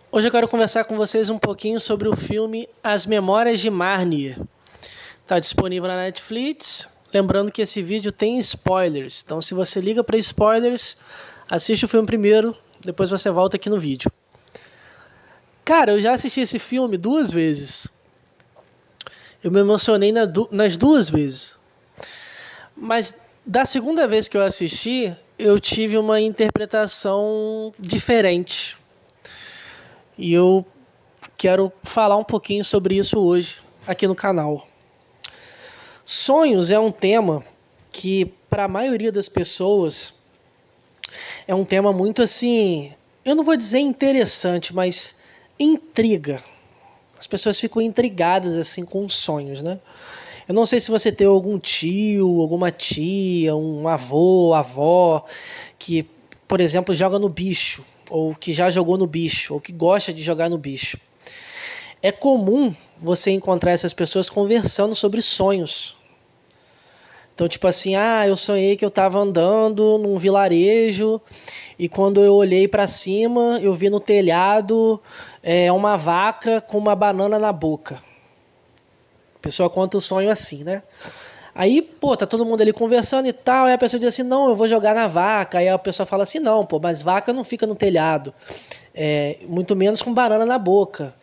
Hoje eu quero conversar com vocês um pouquinho sobre o filme As Memórias de Marnie. Está disponível na Netflix. Lembrando que esse vídeo tem spoilers. Então, se você liga para spoilers, assiste o filme primeiro, depois você volta aqui no vídeo. Cara, eu já assisti esse filme 2 vezes. Eu me emocionei nas 2 vezes. Mas da segunda vez que eu assisti, eu tive uma interpretação diferente. E eu quero falar um pouquinho sobre isso hoje, aqui no canal. Sonhos é um tema que, para a maioria das pessoas, é um tema muito assim, eu não vou dizer interessante, mas intriga. As pessoas ficam intrigadas assim com os sonhos, né? Eu não sei se você tem algum tio, alguma tia, um avô, avó, que, por exemplo, joga no bicho, ou que já jogou no bicho, ou que gosta de jogar no bicho. É comum você encontrar essas pessoas conversando sobre sonhos. Então, tipo assim, eu sonhei que eu estava andando num vilarejo e quando eu olhei para cima, eu vi no telhado uma vaca com uma banana na boca. A pessoa conta o sonho assim, né? Aí, tá todo mundo ali conversando e tal, aí a pessoa diz assim, não, eu vou jogar na vaca. Aí a pessoa fala assim, não, mas vaca não fica no telhado, muito menos com banana na boca.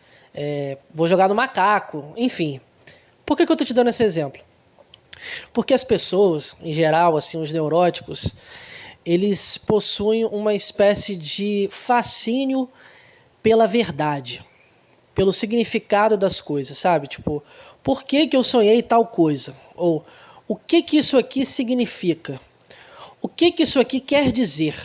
Vou jogar no macaco, enfim. Por que eu tô te dando esse exemplo? Porque as pessoas, em geral, assim, os neuróticos, eles possuem uma espécie de fascínio pela verdade, pelo significado das coisas, sabe? Tipo, por que eu sonhei tal coisa? Ou o que isso aqui significa? O que isso aqui quer dizer?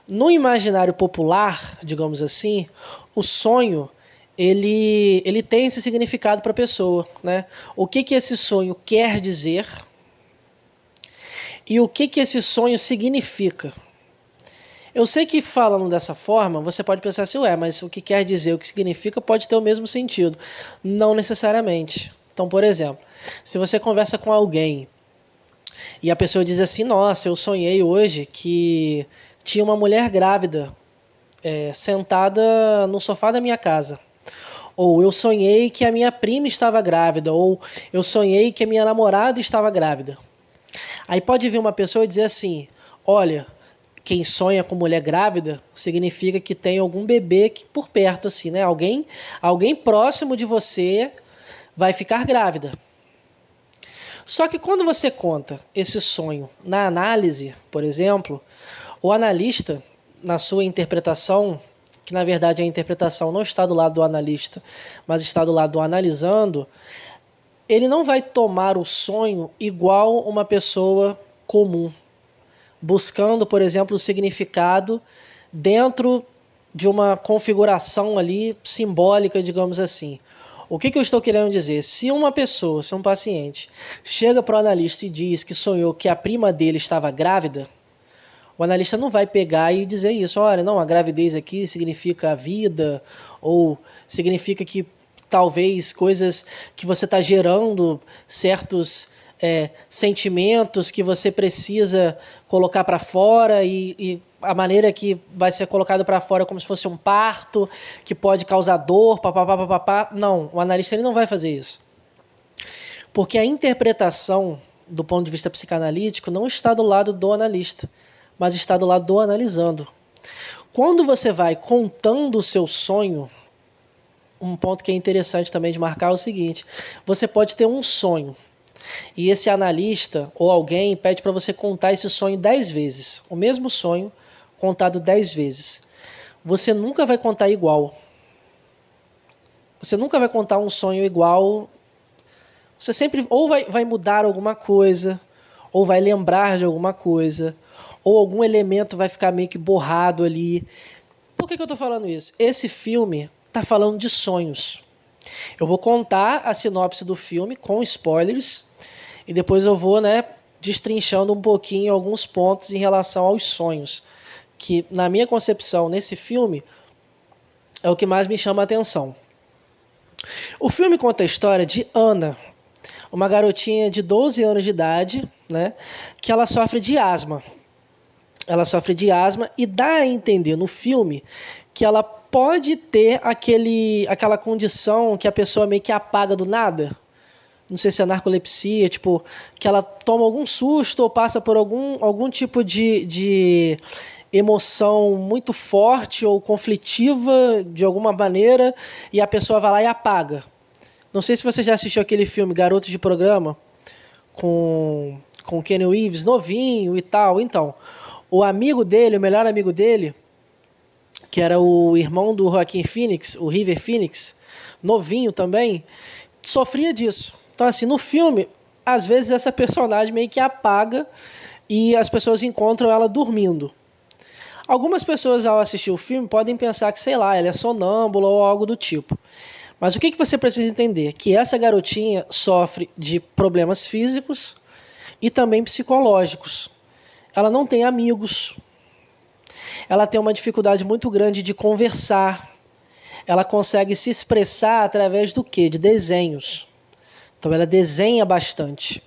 No imaginário popular, digamos assim, o sonho ele tem esse significado para a pessoa, né? O que esse sonho quer dizer e o que esse sonho significa. Eu sei que falando dessa forma, você pode pensar assim, mas o que quer dizer, o que significa pode ter o mesmo sentido. Não necessariamente. Então, por exemplo, se você conversa com alguém e a pessoa diz assim, nossa, eu sonhei hoje que tinha uma mulher grávida sentada no sofá da minha casa. Ou eu sonhei que a minha prima estava grávida. Ou eu sonhei que a minha namorada estava grávida. Aí pode vir uma pessoa e dizer assim, olha, quem sonha com mulher grávida significa que tem algum bebê por perto, assim, né? Alguém próximo de você vai ficar grávida. Só que quando você conta esse sonho na análise, por exemplo, o analista, na sua interpretação, que na verdade a interpretação não está do lado do analista, mas está do lado do analisando, ele não vai tomar o sonho igual uma pessoa comum, buscando, por exemplo, o significado dentro de uma configuração ali simbólica, digamos assim. O que eu estou querendo dizer? Se uma pessoa, se um paciente, chega para o analista e diz que sonhou que a prima dele estava grávida, o analista não vai pegar e dizer isso. Olha, não, a gravidez aqui significa a vida, ou significa que talvez coisas que você está gerando, certos sentimentos que você precisa colocar para fora e a maneira que vai ser colocado para fora como se fosse um parto, que pode causar dor, papapá, papapá. Não, o analista ele não vai fazer isso. Porque a interpretação do ponto de vista psicanalítico não está do lado do analista, mas está do lado do analisando. Quando você vai contando o seu sonho, um ponto que é interessante também de marcar é o seguinte, você pode ter um sonho, e esse analista ou alguém pede para você contar esse sonho 10 vezes, o mesmo sonho contado 10 vezes. Você nunca vai contar igual. Você nunca vai contar um sonho igual. Você sempre ou vai mudar alguma coisa, ou vai lembrar de alguma coisa, ou algum elemento vai ficar meio que borrado ali. Por que eu estou falando isso? Esse filme está falando de sonhos. Eu vou contar a sinopse do filme com spoilers e depois eu vou, destrinchando um pouquinho alguns pontos em relação aos sonhos, que na minha concepção, nesse filme, é o que mais me chama a atenção. O filme conta a história de Ana, uma garotinha de 12 anos de idade, né, que ela sofre de asma. ela sofre de asma e dá a entender no filme que ela pode ter aquela condição que a pessoa meio que apaga do nada. Não sei se é narcolepsia, tipo, que ela toma algum susto ou passa por algum tipo de emoção muito forte ou conflitiva de alguma maneira e a pessoa vai lá e apaga. Não sei se você já assistiu aquele filme Garotos de Programa com Keanu Reeves, novinho e tal. Então, o amigo dele, o melhor amigo dele, que era o irmão do Joaquin Phoenix, o River Phoenix, novinho também, sofria disso. Então, assim, no filme, às vezes essa personagem meio que apaga e as pessoas encontram ela dormindo. Algumas pessoas, ao assistir o filme, podem pensar que, sei lá, ela é sonâmbula ou algo do tipo. Mas o que você precisa entender? Que essa garotinha sofre de problemas físicos e também psicológicos. Ela não tem amigos. Ela tem uma dificuldade muito grande de conversar. Ela consegue se expressar através do quê? De desenhos. Então ela desenha bastante.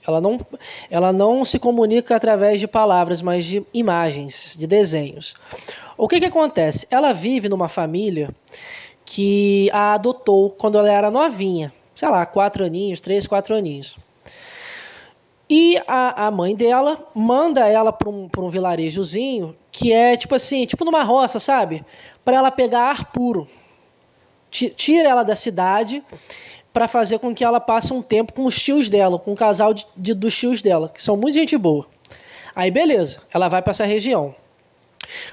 Ela não se comunica através de palavras, mas de imagens, de desenhos. O que acontece? Ela vive numa família que a adotou quando ela era novinha. Sei lá, 4 aninhos, 3, 4 aninhos. E a mãe dela manda ela para um vilarejozinho que é tipo assim, tipo numa roça, sabe? Para ela pegar ar puro. Tira ela da cidade para fazer com que ela passe um tempo com os tios dela, com o casal dos tios dela, que são muito gente boa. Aí beleza, ela vai para essa região.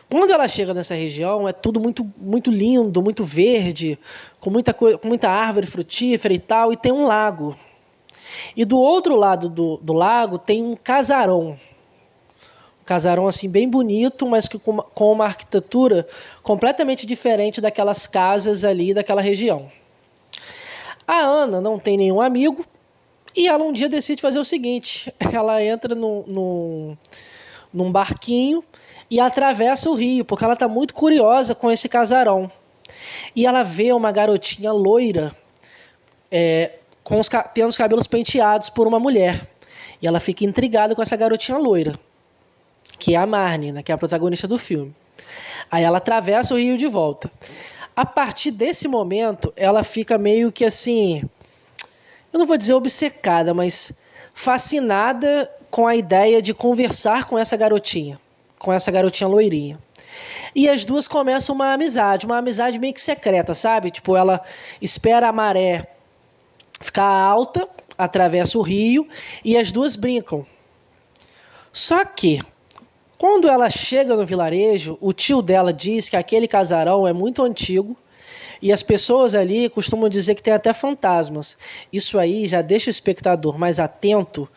Quando ela chega nessa região, é tudo muito, muito lindo, muito verde, com muita árvore frutífera e tal, e tem um lago. E do outro lado do lago tem um casarão. Um casarão assim bem bonito, mas que com uma arquitetura completamente diferente daquelas casas ali daquela região. A Ana não tem nenhum amigo e ela um dia decide fazer o seguinte: ela entra num barquinho e atravessa o rio, porque ela está muito curiosa com esse casarão. E ela vê uma garotinha loira, tendo os cabelos penteados por uma mulher. E ela fica intrigada com essa garotinha loira, que é a Marnie, né, que é a protagonista do filme. Aí ela atravessa o rio de volta. A partir desse momento, ela fica meio que assim, eu não vou dizer obcecada, mas fascinada com a ideia de conversar com essa garotinha loirinha. E as duas começam uma amizade meio que secreta, sabe? Tipo, ela espera a maré ficar alta, atravessa o rio e as duas brincam. Só que, quando ela chega no vilarejo, o tio dela diz que aquele casarão é muito antigo e as pessoas ali costumam dizer que tem até fantasmas. Isso aí já deixa o espectador mais atento,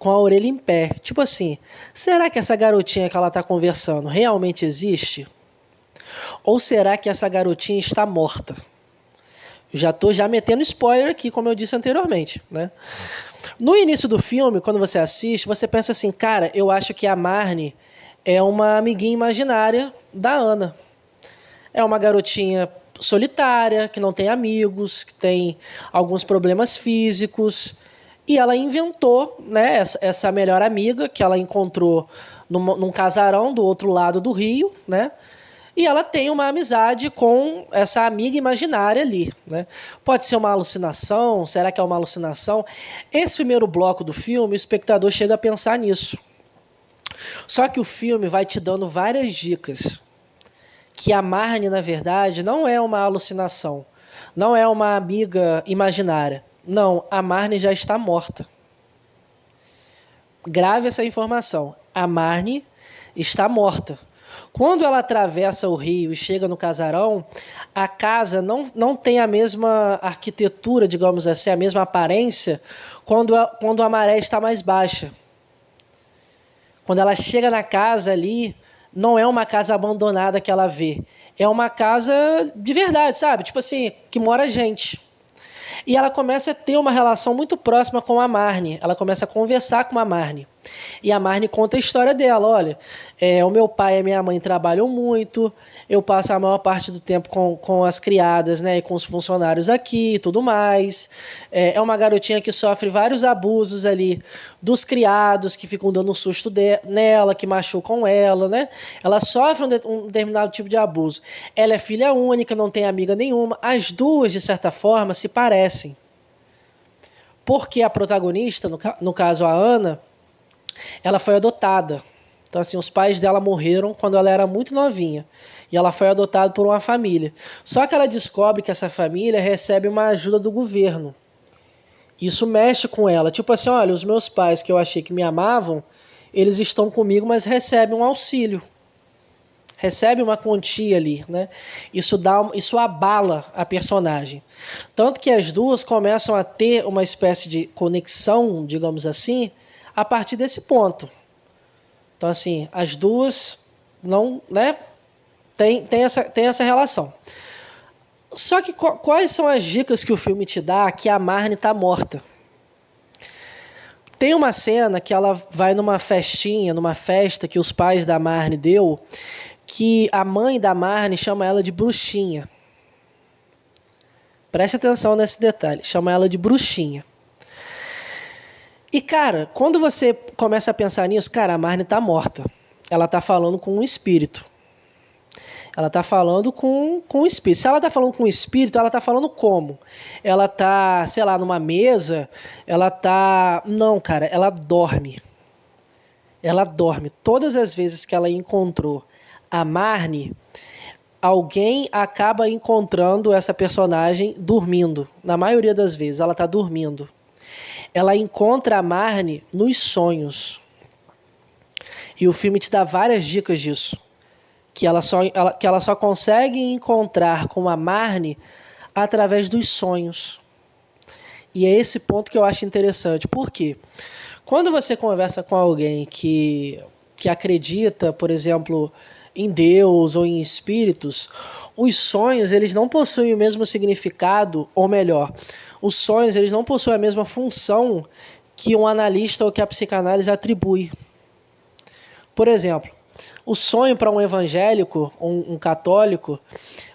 com a orelha em pé. Tipo assim, será que essa garotinha que ela está conversando realmente existe? Ou será que essa garotinha está morta? Já estou metendo spoiler aqui, como eu disse anteriormente, né? No início do filme, quando você assiste, você pensa assim, cara, eu acho que a Marnie é uma amiguinha imaginária da Ana. É uma garotinha solitária, que não tem amigos, que tem alguns problemas físicos. E ela inventou, né, essa melhor amiga que ela encontrou num casarão do outro lado do rio, né? E ela tem uma amizade com essa amiga imaginária ali, né? Pode ser uma alucinação? Será que é uma alucinação? Esse primeiro bloco do filme, o espectador chega a pensar nisso. Só que o filme vai te dando várias dicas. Que a Marnie, na verdade, não é uma alucinação. Não é uma amiga imaginária. Não, a Marnie já está morta. Grave essa informação. A Marnie está morta. Quando ela atravessa o rio e chega no casarão, a casa não tem a mesma arquitetura, digamos assim, a mesma aparência, quando a maré está mais baixa. Quando ela chega na casa ali, não é uma casa abandonada que ela vê. É uma casa de verdade, sabe? Tipo assim, que mora gente. E ela começa a ter uma relação muito próxima com a Marnie. Ela começa a conversar com a Marnie. E a Marnie conta a história dela. Olha, o meu pai e a minha mãe trabalham muito, eu passo a maior parte do tempo com as criadas, né, e com os funcionários aqui e tudo mais. É uma garotinha que sofre vários abusos ali dos criados, que ficam dando um susto nela, que machucam ela, né? Ela sofre um determinado tipo de abuso. Ela é filha única, não tem amiga nenhuma. As duas, de certa forma, se parecem. Porque a protagonista, no caso a Ana, ela foi adotada. Então, assim, os pais dela morreram quando ela era muito novinha. E ela foi adotada por uma família. Só que ela descobre que essa família recebe uma ajuda do governo. Isso mexe com ela. Tipo assim, olha, os meus pais que eu achei que me amavam, eles estão comigo, mas recebem um auxílio. Recebe uma quantia ali, né? Isso abala a personagem. Tanto que as duas começam a ter uma espécie de conexão, digamos assim, a partir desse ponto. Então, assim, as duas não, né, tem essa relação. Só que quais são as dicas que o filme te dá que a Marnie está morta? Tem uma cena que ela vai numa festa que os pais da Marnie deu, que a mãe da Marnie chama ela de bruxinha. Preste atenção nesse detalhe, chama ela de bruxinha. E, cara, quando você começa a pensar nisso, cara, a Marnie tá morta. Ela tá falando com um espírito. Ela tá falando com um espírito. Se ela tá falando com um espírito, ela tá falando como? Ela tá, sei lá, numa mesa, ela tá... Não, cara, ela dorme. Ela dorme. Todas as vezes que ela encontrou a Marnie, alguém acaba encontrando essa personagem dormindo. Na maioria das vezes, ela tá dormindo. Ela encontra a Marnie nos sonhos. E o filme te dá várias dicas disso. Que ela só consegue encontrar com a Marnie através dos sonhos. E é esse ponto que eu acho interessante. Por quê? Quando você conversa com alguém que acredita, por exemplo, em Deus ou em espíritos, os sonhos eles não possuem o mesmo significado, ou melhor, os sonhos eles não possuem a mesma função que um analista ou que a psicanálise atribui. Por exemplo, o sonho para um evangélico, um católico,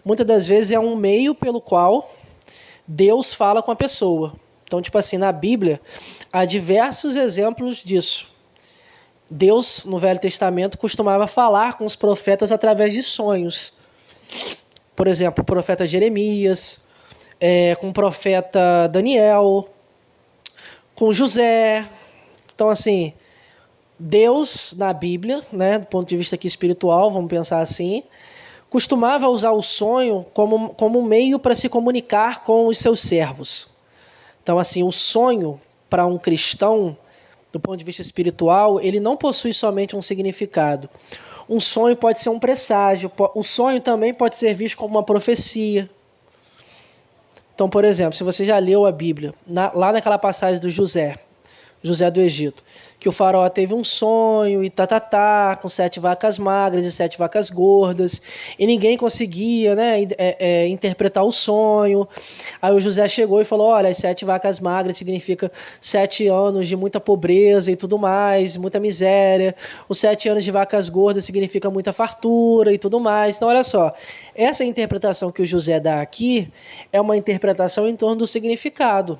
muitas das vezes é um meio pelo qual Deus fala com a pessoa. Então, tipo assim, na Bíblia, há diversos exemplos disso. Deus, no Velho Testamento, costumava falar com os profetas através de sonhos. Por exemplo, o profeta Jeremias, com o profeta Daniel, com José. Então, assim, Deus, na Bíblia, né, do ponto de vista aqui espiritual, vamos pensar assim, costumava usar o sonho como meio para se comunicar com os seus servos. Então, assim, o sonho para um cristão, do ponto de vista espiritual, ele não possui somente um significado. Um sonho pode ser um presságio, o sonho também pode ser visto como uma profecia. Então, por exemplo, se você já leu a Bíblia, lá naquela passagem do José do Egito, que o faraó teve um sonho e com 7 vacas magras e 7 vacas gordas, e ninguém conseguia, né, interpretar o sonho. Aí o José chegou e falou, olha, as 7 vacas magras significa 7 anos de muita pobreza e tudo mais, muita miséria. Os 7 anos de vacas gordas significa muita fartura e tudo mais. Então, olha só, essa interpretação que o José dá aqui é uma interpretação em torno do significado.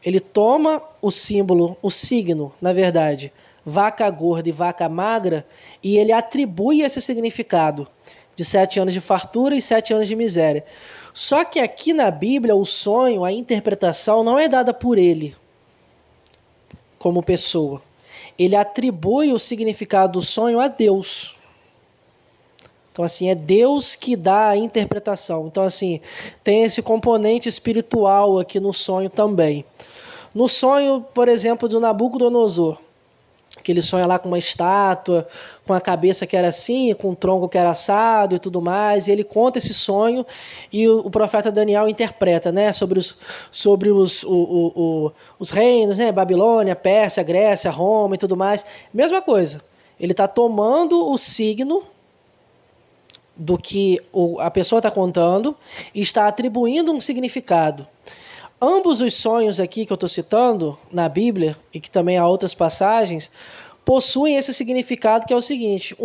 Ele toma o símbolo, o signo, na verdade, vaca gorda e vaca magra, e ele atribui esse significado de 7 anos de fartura e 7 anos de miséria. Só que aqui na Bíblia, o sonho, a interpretação não é dada por ele como pessoa. Ele atribui o significado do sonho a Deus. Então, assim, é Deus que dá a interpretação. Então, assim, tem esse componente espiritual aqui no sonho também. No sonho, por exemplo, do Nabucodonosor, que ele sonha lá com uma estátua, com a cabeça que era assim, com o tronco que era assado e tudo mais, e ele conta esse sonho e o profeta Daniel interpreta, né, sobre os reinos, né, Babilônia, Pérsia, Grécia, Roma e tudo mais. Mesma coisa, ele está tomando o signo do que a pessoa está contando e está atribuindo um significado. Ambos os sonhos aqui que eu estou citando na Bíblia, e que também há outras passagens, possuem esse significado que é o seguinte: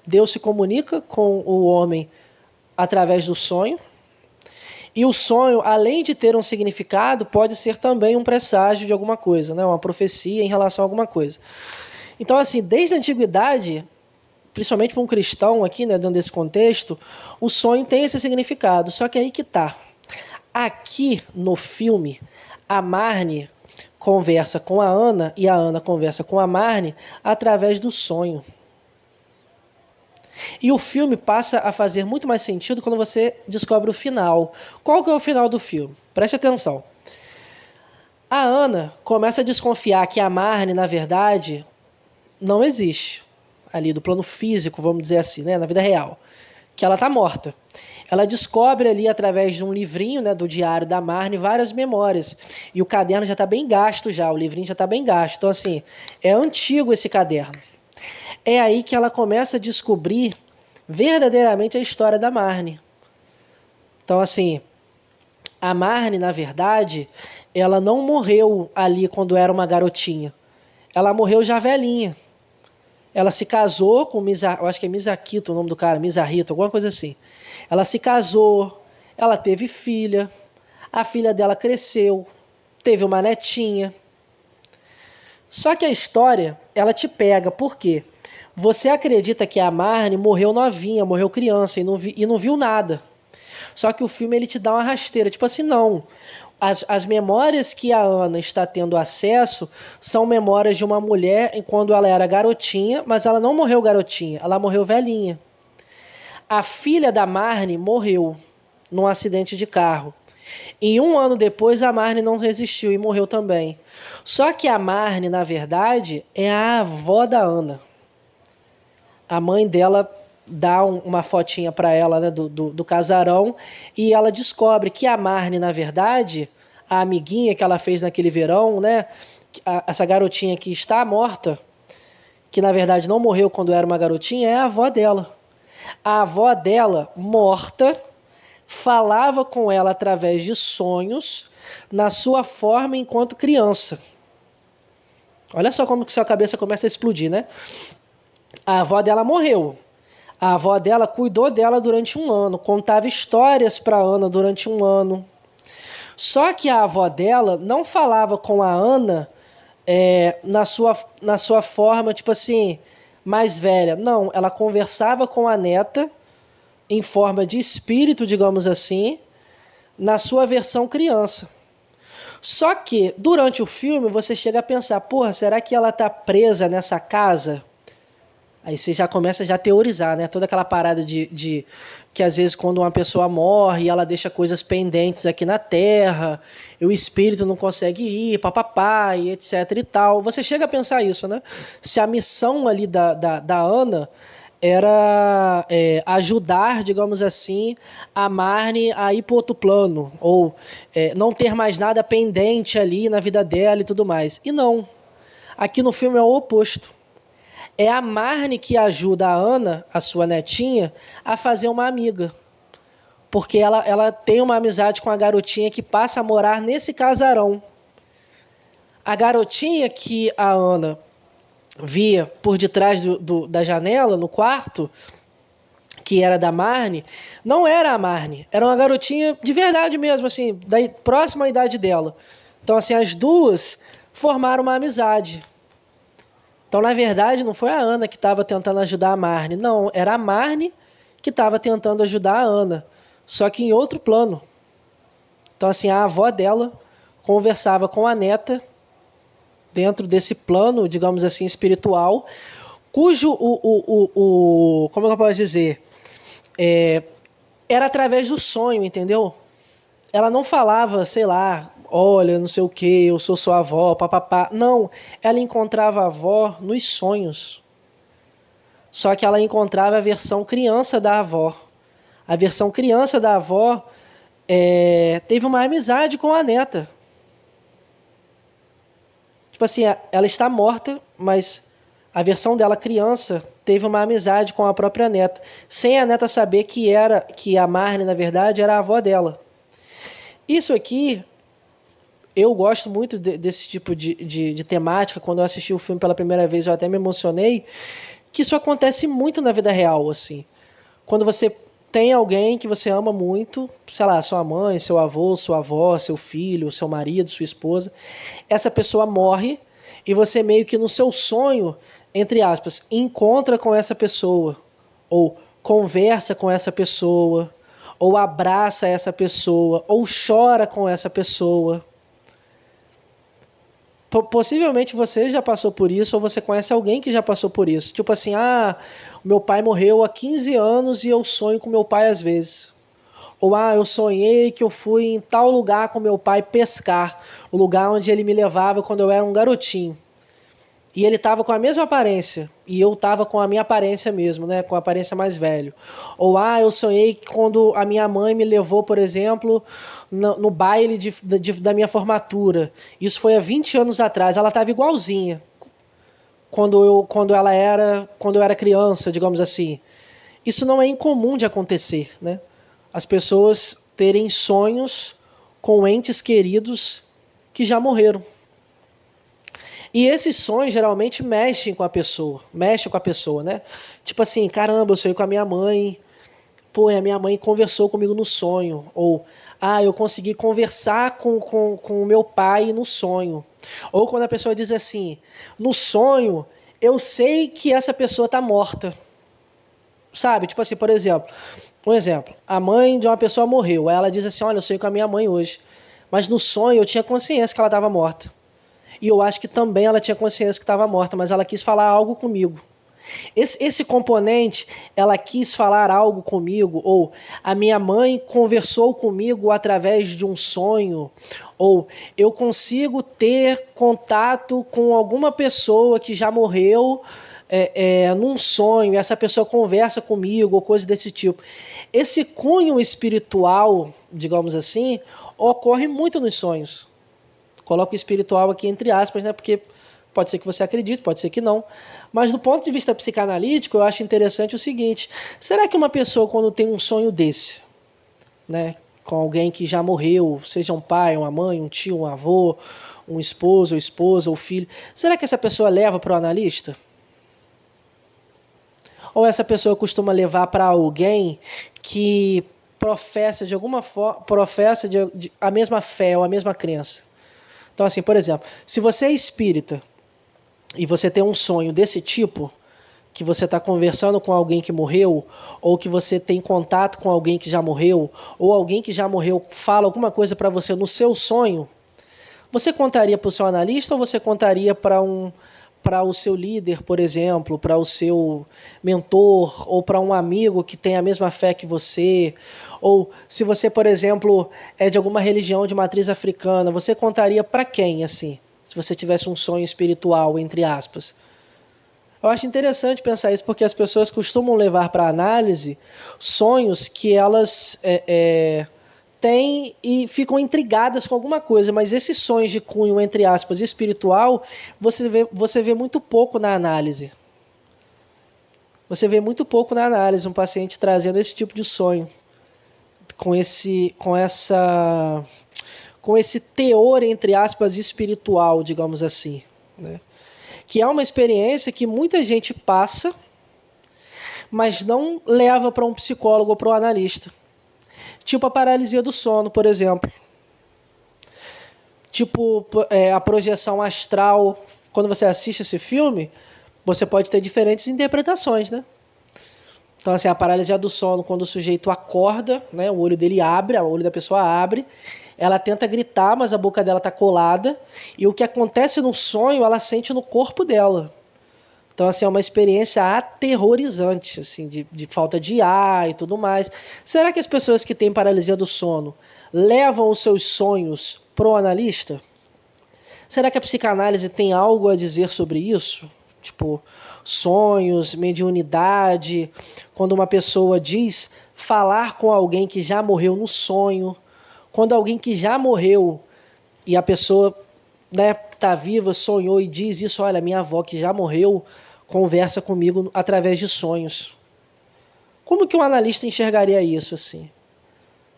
Deus se comunica com o homem através do sonho, e o sonho, além de ter um significado, pode ser também um presságio de alguma coisa, né? Uma profecia em relação a alguma coisa. Então, assim, desde a antiguidade, principalmente para um cristão aqui, né, dentro desse contexto, o sonho tem esse significado. Só que aí que tá. Aqui no filme, a Marnie conversa com a Ana e a Ana conversa com a Marnie através do sonho. E o filme passa a fazer muito mais sentido quando você descobre o final. Qual que é o final do filme? Preste atenção. A Ana começa a desconfiar que a Marnie, na verdade, não existe. Ali do plano físico, vamos dizer assim, né, na vida real. Que ela está morta. Ela descobre ali, através de um livrinho, né, do diário da Marnie, várias memórias. E o caderno já está bem gasto já, o livrinho já está bem gasto. Então, assim, é antigo esse caderno. É aí que ela começa a descobrir verdadeiramente a história da Marnie. Então, assim, a Marnie, na verdade, ela não morreu ali quando era uma garotinha. Ela morreu já velhinha. Ela se casou com eu acho que é Misakito o nome do cara, Misarrito, alguma coisa assim. Ela se casou, ela teve filha, a filha dela cresceu, teve uma netinha. Só que a história, ela te pega, por quê? Você acredita que a Marnie morreu novinha, morreu criança e não viu nada. Só que o filme ele te dá uma rasteira, tipo assim, não. As memórias que a Ana está tendo acesso são memórias de uma mulher quando ela era garotinha, mas ela não morreu garotinha, ela morreu velhinha. A filha da Marnie morreu num acidente de carro. E 1 ano depois a Marnie não resistiu e morreu também. Só que a Marnie, na verdade, é a avó da Ana. A mãe dela dá uma fotinha para ela, né, do casarão, e ela descobre que a Marnie, na verdade, a amiguinha que ela fez naquele verão, né, essa garotinha que está morta, que na verdade não morreu quando era uma garotinha, é a avó dela. A avó dela, morta, falava com ela através de sonhos, na sua forma enquanto criança. Olha só como que sua cabeça começa a explodir, né? A avó dela morreu. A avó dela cuidou dela durante 1 ano, contava histórias para Ana durante 1 ano. Só que a avó dela não falava com a Ana na sua forma, tipo assim, mais velha. Não, ela conversava com a neta em forma de espírito, digamos assim, na sua versão criança. Só que, durante o filme, você chega a pensar, porra, será que ela tá presa nessa casa? Aí você já começa a teorizar, né? Toda aquela parada de que às vezes quando uma pessoa morre, ela deixa coisas pendentes aqui na Terra, e o espírito não consegue ir, papapá, e etc e tal. Você chega a pensar isso, né? Se a missão ali da Ana era ajudar, digamos assim, a Marnie a ir para outro plano, ou não ter mais nada pendente ali na vida dela e tudo mais. E não. Aqui no filme é o oposto. É a Marnie que ajuda a Ana, a sua netinha, a fazer uma amiga. Porque ela tem uma amizade com a garotinha que passa a morar nesse casarão. A garotinha que a Ana via por detrás da janela, no quarto, que era da Marnie, não era a Marnie. Era uma garotinha de verdade mesmo, assim, próxima à idade dela. Então, assim, as duas formaram uma amizade. Então, na verdade, não foi a Ana que estava tentando ajudar a Marnie. Não, era a Marnie que estava tentando ajudar a Ana. Só que em outro plano. Então, assim, a avó dela conversava com a neta dentro desse plano, digamos assim, espiritual, cujo, como é que eu posso dizer? Era através do sonho, entendeu? Ela não falava, sei lá, olha, não sei o que, eu sou sua avó, papapá. Não, ela encontrava a avó nos sonhos. Só que ela encontrava a versão criança da avó. A versão criança da avó teve uma amizade com a neta. Tipo assim, ela está morta, mas a versão dela criança teve uma amizade com a própria neta, sem a neta saber que a Marnie, na verdade, era a avó dela. Isso aqui eu gosto muito desse tipo de temática. Quando eu assisti o filme pela primeira vez, eu até me emocionei, que isso acontece muito na vida real, assim. Quando você tem alguém que você ama muito, sei lá, sua mãe, seu avô, sua avó, seu filho, seu marido, sua esposa, essa pessoa morre e você meio que no seu sonho, entre aspas, encontra com essa pessoa, ou conversa com essa pessoa, ou abraça essa pessoa, ou chora com essa pessoa. Possivelmente você já passou por isso, ou você conhece alguém que já passou por isso. Tipo assim, meu pai morreu há 15 anos e eu sonho com meu pai às vezes. Ou, eu sonhei que eu fui em tal lugar com meu pai pescar, o lugar onde ele me levava quando eu era um garotinho. E ele estava com a mesma aparência, e eu estava com a minha aparência mesmo, né, com a aparência mais velho. Ou, eu sonhei que quando a minha mãe me levou, por exemplo, no baile da minha formatura. Isso foi há 20 anos atrás, ela estava igualzinha quando eu era criança, digamos assim. Isso não é incomum de acontecer, né? As pessoas terem sonhos com entes queridos que já morreram. E esses sonhos geralmente mexem com a pessoa, né? Tipo assim, caramba, eu sonhei com a minha mãe, pô, a minha mãe conversou comigo no sonho. Ou, eu consegui conversar com o meu pai no sonho. Ou quando a pessoa diz assim, no sonho, eu sei que essa pessoa está morta. Sabe? Tipo assim, por exemplo, um exemplo, a mãe de uma pessoa morreu, aí ela diz assim, olha, eu sonhei com a minha mãe hoje. Mas no sonho eu tinha consciência que ela estava morta. E eu acho que também ela tinha consciência que estava morta, mas ela quis falar algo comigo. Esse componente, ela quis falar algo comigo, ou a minha mãe conversou comigo através de um sonho, ou eu consigo ter contato com alguma pessoa que já morreu num sonho, e essa pessoa conversa comigo, ou coisa desse tipo. Esse cunho espiritual, digamos assim, ocorre muito nos sonhos. Coloco o espiritual aqui entre aspas, né? Porque pode ser que você acredite, pode ser que não. Mas do ponto de vista psicanalítico, eu acho interessante o seguinte: será que uma pessoa, quando tem um sonho desse, né, com alguém que já morreu, seja um pai, uma mãe, um tio, um avô, um esposo, ou esposa, ou filho, será que essa pessoa leva para o analista? Ou essa pessoa costuma levar para alguém que professa de alguma forma, professa a mesma fé ou a mesma crença? Então, assim, por exemplo, se você é espírita e você tem um sonho desse tipo, que você está conversando com alguém que morreu, ou que você tem contato com alguém que já morreu, ou alguém que já morreu fala alguma coisa para você no seu sonho, você contaria para o seu analista ou você contaria para o seu líder, por exemplo, para o seu mentor, ou para um amigo que tem a mesma fé que você? Ou se você, por exemplo, é de alguma religião de matriz africana, você contaria para quem, assim, se você tivesse um sonho espiritual, entre aspas? Eu acho interessante pensar isso, porque as pessoas costumam levar para análise sonhos que elas têm e ficam intrigadas com alguma coisa, mas esses sonhos de cunho, entre aspas, espiritual, você vê muito pouco na análise. Você vê muito pouco na análise um paciente trazendo esse tipo de sonho, com esse teor, entre aspas, espiritual, digamos assim, né? Que é uma experiência que muita gente passa, mas não leva para um psicólogo ou para um analista. Tipo a paralisia do sono, por exemplo. Tipo a projeção astral. Quando você assiste esse filme, você pode ter diferentes interpretações, né? Então, assim, a paralisia do sono, quando o sujeito acorda, né, o olho dele abre, o olho da pessoa abre, ela tenta gritar, mas a boca dela está colada, e o que acontece no sonho, ela sente no corpo dela. Então, assim, é uma experiência aterrorizante, assim, de falta de ar e tudo mais. Será que as pessoas que têm paralisia do sono levam os seus sonhos pro analista? Será que a psicanálise tem algo a dizer sobre isso? Tipo, sonhos, mediunidade, quando uma pessoa diz falar com alguém que já morreu no sonho, quando alguém que já morreu e a pessoa, né, que está viva sonhou e diz isso, olha, minha avó que já morreu conversa comigo através de sonhos. Como que um analista enxergaria isso assim?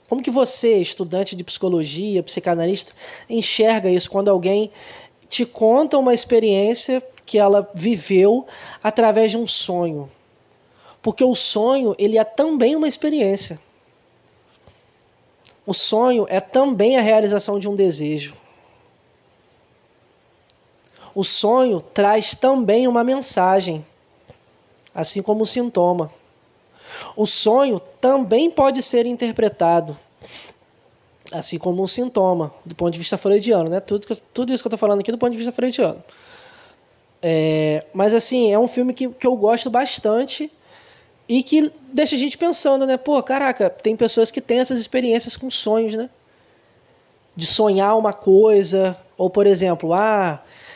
Como que você, estudante de psicologia, psicanalista, enxerga isso quando alguém te conta uma experiência que ela viveu através de um sonho? Porque o sonho, ele é também uma experiência. O sonho é também a realização de um desejo. O sonho traz também uma mensagem, assim como o sintoma. O sonho também pode ser interpretado, assim como um sintoma, do ponto de vista freudiano, né? Tudo isso que eu estou falando aqui do ponto de vista freudiano. Mas assim, é um filme que eu gosto bastante e que deixa a gente pensando, né? Pô, caraca, tem pessoas que têm essas experiências com sonhos, né? De sonhar uma coisa, ou por exemplo,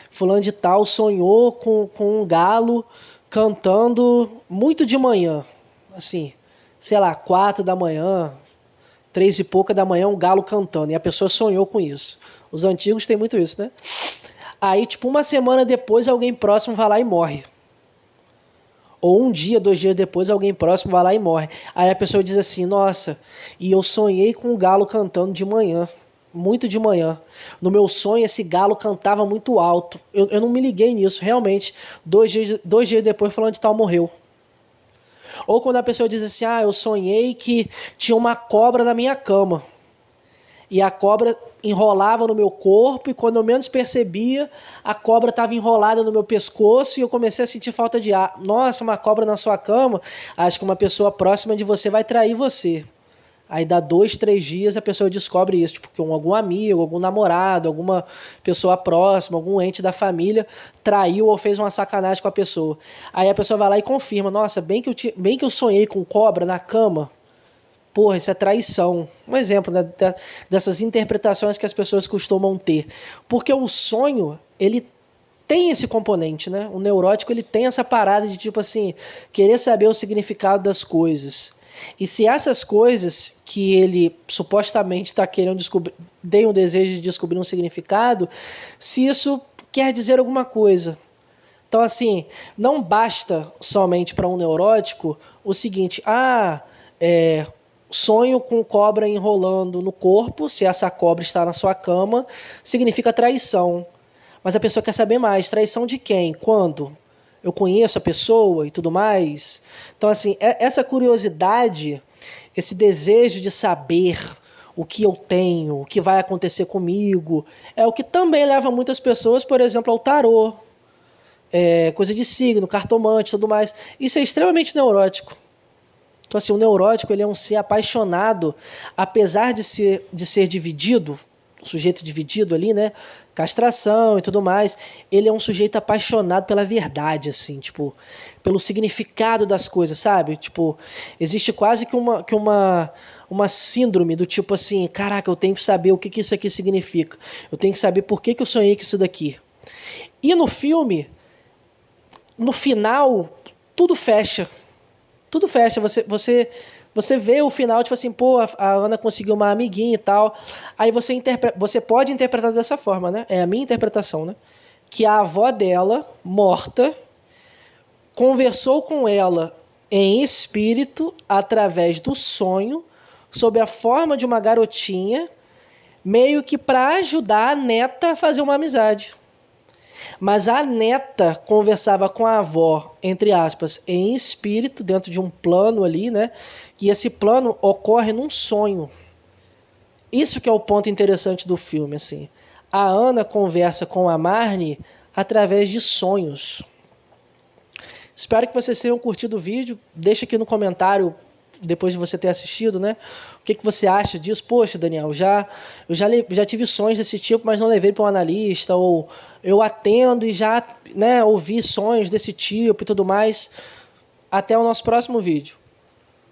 fulano de tal sonhou com um galo cantando muito de manhã, assim, sei lá, 4 da manhã, 3 e pouca da manhã, um galo cantando, e a pessoa sonhou com isso. Os antigos têm muito isso, né? Aí, tipo, uma semana depois, alguém próximo vai lá e morre. Ou um dia, 2 dias depois, alguém próximo vai lá e morre. Aí a pessoa diz assim, nossa, e eu sonhei com um galo cantando de manhã, muito de manhã. No meu sonho, esse galo cantava muito alto. Eu não me liguei nisso, realmente. 2 dias depois, falando de tal, morreu. Ou quando a pessoa diz assim, eu sonhei que tinha uma cobra na minha cama. E a cobra enrolava no meu corpo e quando eu menos percebia, a cobra estava enrolada no meu pescoço e eu comecei a sentir falta de ar. Nossa, uma cobra na sua cama? Acho que uma pessoa próxima de você vai trair você. Aí dá 2, 3 dias a pessoa descobre isso, tipo, que algum amigo, algum namorado, alguma pessoa próxima, algum ente da família traiu ou fez uma sacanagem com a pessoa. Aí a pessoa vai lá e confirma, nossa, bem que eu sonhei com cobra na cama. Porra, isso é traição. Um exemplo, né, dessas interpretações que as pessoas costumam ter. Porque o sonho, ele tem esse componente, né? O neurótico, ele tem essa parada de, tipo assim, querer saber o significado das coisas. E se essas coisas que ele supostamente está querendo descobrir, tem o desejo de descobrir um significado, se isso quer dizer alguma coisa. Então, assim, não basta somente para um neurótico o seguinte, sonho com cobra enrolando no corpo, se essa cobra está na sua cama, significa traição. Mas a pessoa quer saber mais, traição de quem? Quando? Eu conheço a pessoa e tudo mais? Então, assim, essa curiosidade, esse desejo de saber o que eu tenho, o que vai acontecer comigo, é o que também leva muitas pessoas, por exemplo, ao tarô, coisa de signo, cartomante e tudo mais. Isso é extremamente neurótico. Então, assim, o neurótico ele é um ser apaixonado, apesar de ser dividido, o sujeito dividido ali, né? Castração e tudo mais, ele é um sujeito apaixonado pela verdade, assim, tipo, pelo significado das coisas, sabe? Tipo, existe quase que uma síndrome do tipo assim, caraca, eu tenho que saber o que isso aqui significa. Eu tenho que saber por que eu sonhei com isso daqui. E no filme, no final, tudo fecha. Tudo fecha, você vê o final, tipo assim, pô, a Ana conseguiu uma amiguinha e tal. Aí você pode interpretar dessa forma, né? É a minha interpretação, né? Que a avó dela, morta, conversou com ela em espírito, através do sonho, sob a forma de uma garotinha, meio que para ajudar a neta a fazer uma amizade. Mas a neta conversava com a avó, entre aspas, em espírito, dentro de um plano ali, né? E esse plano ocorre num sonho. Isso que é o ponto interessante do filme, assim. A Ana conversa com a Marnie através de sonhos. Espero que vocês tenham curtido o vídeo. Deixa aqui no comentário, depois de você ter assistido, né? O que você acha disso? Poxa, Daniel, eu já tive sonhos desse tipo, mas não levei para um analista, ou eu atendo e já, né, ouvi sonhos desse tipo e tudo mais. Até o nosso próximo vídeo.